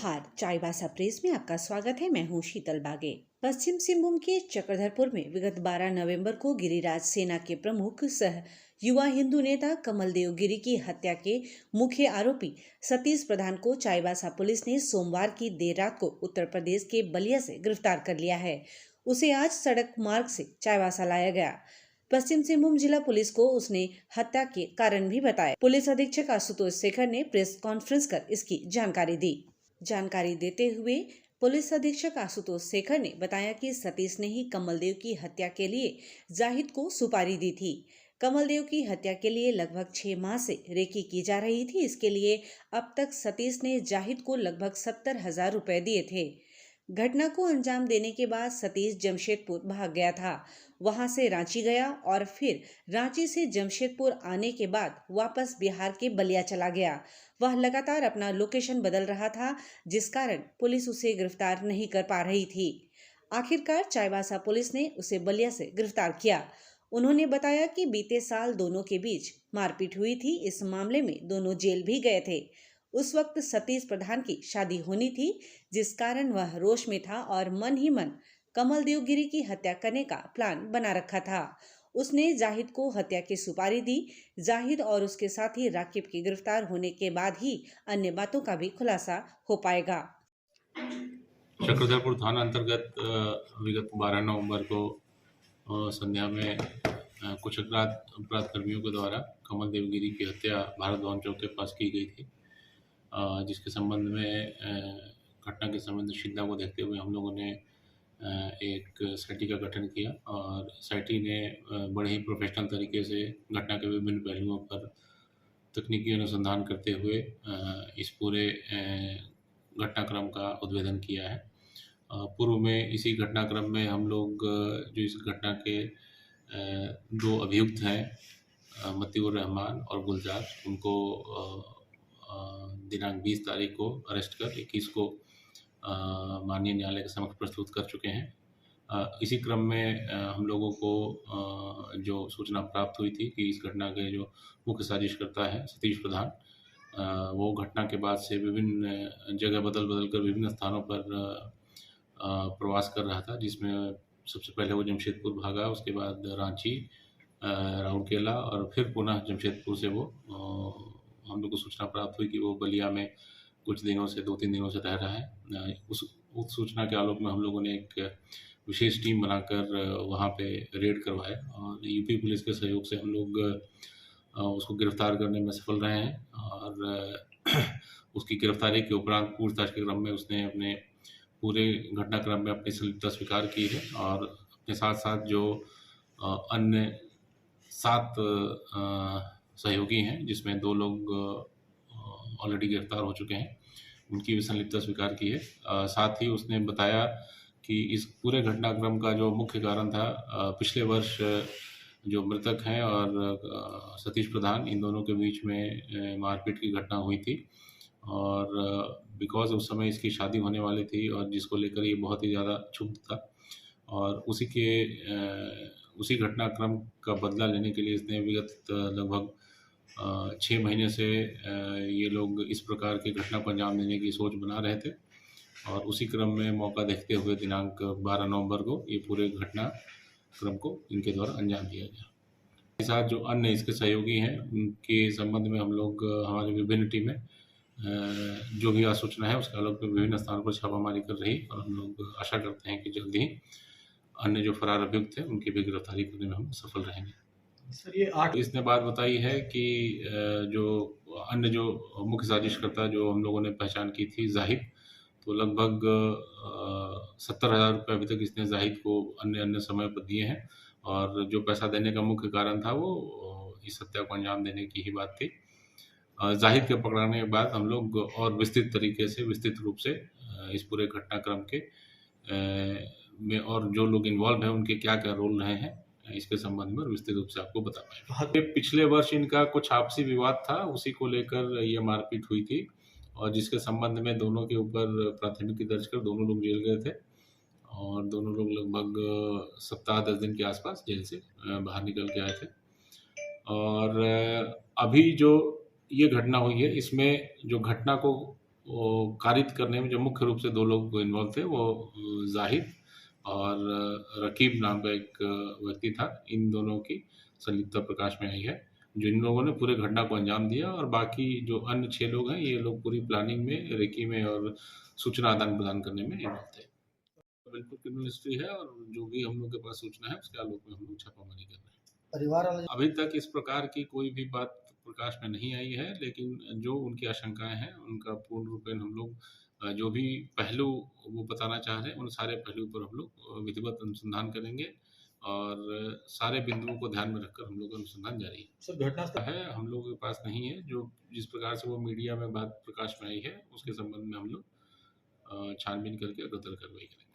नमस्कार, चाईबासा प्रेस में आपका स्वागत है। मैं हूं शीतल बागे। पश्चिम सिंहभूम के चक्रधरपुर में विगत 12 नवंबर को गिरिराज सेना के प्रमुख सह युवा हिंदू नेता कमल देव गिरी की हत्या के मुख्य आरोपी सतीश प्रधान को चाईबासा पुलिस ने सोमवार की देर रात को उत्तर प्रदेश के बलिया से गिरफ्तार कर लिया है। उसे आज सड़क मार्ग से चाईबासा लाया गया। पश्चिम सिंहभूम जिला पुलिस को उसने हत्या के कारण भी बताया। पुलिस अधीक्षक आशुतोष शेखर ने प्रेस कॉन्फ्रेंस कर इसकी जानकारी दी। जानकारी देते हुए पुलिस अधीक्षक आशुतोष शेखर ने बताया कि सतीश ने ही कमलदेव की हत्या के लिए जाहिद को सुपारी दी थी। कमलदेव की हत्या के लिए लगभग 6 माह से रेकी की जा रही थी। इसके लिए अब तक सतीश ने जाहिद को लगभग 70,000 रुपए दिए थे। घटना को अंजाम देने के बाद सतीश जमशेदपुर भाग गया था। वहां से रांची गया और फिर रांची से जमशेदपुर आने के बाद वापस बिहार के बलिया चला गया। वह लगातार अपना लोकेशन बदल रहा था, जिस कारण पुलिस उसे गिरफ्तार नहीं कर पा रही थी। आखिरकार चाईबासा पुलिस ने उसे बलिया से गिरफ्तार किया। उन्होंने बताया कि बीते साल दोनों के बीच मारपीट हुई थी। इस मामले में दोनों जेल भी गए थे। उस वक्त सतीश प्रधान की शादी होनी थी, जिस कारण वह रोष में था और मन ही मन कमल देव गिरी की हत्या करने का प्लान बना रखा था। उसने जाहिद को हत्या की सुपारी दी। जाहिद और उसके साथी राकिब के गिरफ्तार होने के बाद ही अन्य बातों का भी खुलासा हो पाएगा। चक्रधरपुर थाना अंतर्गत विगत 12 नवंबर को संध्या में कुछ अपराध कर्मियों के द्वारा कमल देव गिरी की हत्या भारत भवन चौक के पास की गई थी, जिसके संबंध में घटना के संवेदनशीलता को देखते हुए हम लोगों ने एक एसआईटी का गठन किया और एसआईटी ने बड़े ही प्रोफेशनल तरीके से घटना के विभिन्न पहलुओं पर तकनीकी अनुसंधान करते हुए इस पूरे घटनाक्रम का उद्भेदन किया है। पूर्व में इसी घटनाक्रम में हम लोग जो इस घटना के 2 अभियुक्त हैं, मतीउर रहमान और गुलजार, उनको दिनांक 20 तारीख को अरेस्ट कर 21 को माननीय न्यायालय के समक्ष प्रस्तुत कर चुके हैं। इसी क्रम में हम लोगों को जो सूचना प्राप्त हुई थी कि इस घटना के जो मुख्य साजिशकर्ता है सतीश प्रधान, वो घटना के बाद से विभिन्न जगह बदल कर विभिन्न स्थानों पर प्रवास कर रहा था, जिसमें सबसे पहले वो जमशेदपुर भागा, उसके बाद रांची, राउरकेला और फिर पुनः जमशेदपुर से वो हम लोग को सूचना प्राप्त हुई कि वो बलिया में कुछ दिनों से 2-3 दिनों से रह रहा है। उस सूचना के आलोक में हम लोगों ने एक विशेष टीम बनाकर वहाँ पे रेड करवाया और यूपी पुलिस के सहयोग से हम लोग उसको गिरफ्तार करने में सफल रहे हैं और उसकी गिरफ्तारी के उपरांत पूछताछ के क्रम में उसने अपने पूरे घटनाक्रम में अपनी संलिप्तता स्वीकार की है और अपने साथ साथ जो अन्य 7 सहयोगी हैं, जिसमें 2 लोग ऑलरेडी गिरफ्तार हो चुके हैं, उनकी भी संलिप्तता स्वीकार की है। साथ ही उसने बताया कि इस पूरे घटनाक्रम का जो मुख्य कारण था, पिछले वर्ष जो मृतक हैं और सतीश प्रधान, इन दोनों के बीच में मारपीट की घटना हुई थी और बिकॉज़ उस समय इसकी शादी होने वाली थी और जिसको लेकर ये बहुत ही ज़्यादा क्षुब्ध था और उसी घटनाक्रम का बदला लेने के लिए इसने विगत लगभग 6 महीने से ये लोग इस प्रकार की घटना को अंजाम देने की सोच बना रहे थे और उसी क्रम में मौका देखते हुए दिनांक 12 नवंबर को ये पूरे घटनाक्रम को इनके द्वारा अंजाम दिया गया। इसके साथ जो अन्य इसके सहयोगी हैं, उनके संबंध में हम लोग हमारी विभिन्न टीमें जो भी सूचना है उसके आलोक में विभिन्न स्थानों पर छापामारी कर रही और हम लोग आशा करते हैं कि जल्द ही अन्य जो फरार अभियुक्त हैं उनकी भी गिरफ्तारी करने में हम सफल रहेंगे। सर, ये 8 इसने बात बताई है कि जो अन्य जो मुख्य साजिशकर्ता जो हम लोगों ने पहचान की थी जाहिद, तो लगभग 70,000 रुपये अभी तक इसने जाहिद को अन्य समय पर दिए हैं और जो पैसा देने का मुख्य कारण था वो इस हत्या को अंजाम देने की ही बात थी। जाहिद के पकड़ाने के बाद हम लोग और विस्तृत रूप से इस पूरे घटनाक्रम के में और जो लोग इन्वॉल्व हैं उनके क्या-क्या रोल रहे हैं, इसके संबंध में विस्तृत रूप से आपको बता पाएंगे। पिछले वर्ष इनका कुछ आपसी विवाद था, उसी को लेकर ये मारपीट हुई थी और जिसके संबंध में दोनों के ऊपर प्राथमिकी दर्ज कर दोनों लोग जेल गए थे और दोनों लोग लगभग सप्ताह 10 दिन के आसपास जेल से बाहर निकल के आए थे। और अभी जो ये घटना हुई है, इसमें जो घटना को वो कारित करने में जो मुख्य रूप से 2 लोग इन्वॉल्व थे, वो ज़ाहिद और रकीब नाम का एक व्यक्ति था। इन दोनों की संलिप्तता प्रकाश में आई है, जो इन लोगों ने पूरे घटना को अंजाम दिया, और बाकी जो अन्य 6 लोग हैं, ये लोग पूरी प्लानिंग में, रेकी में और सूचना आदान-प्रदान करने में इन्वॉल्व थे। बिल्कुल क्रिमिनल हिस्ट्री है, और जो भी हम लोग के पास सूचना है, उसके आलोक में हम लोग छापामारी कर रहे हैं। परिवार वाले अभी तक इस प्रकार की कोई भी बात प्रकाश में नहीं आई है, लेकिन जो उनकी आशंकाएँ हैं, उनका पूर्ण रूपेण हम लोग जो भी पहलू वो बताना चाह रहे हैं, उन सारे पहलू पर हम लोग विधिवत अनुसंधान करेंगे, और सारे बिंदुओं को ध्यान में रखकर हम लोग का अनुसंधान जारी है। सर घटनास्थल है, हम लोगों के पास नहीं है, जो जिस प्रकार से वो मीडिया में बात प्रकाश में आई है, उसके संबंध में हम लोग छानबीन करके अग्रतर कार्रवाई करेंगे।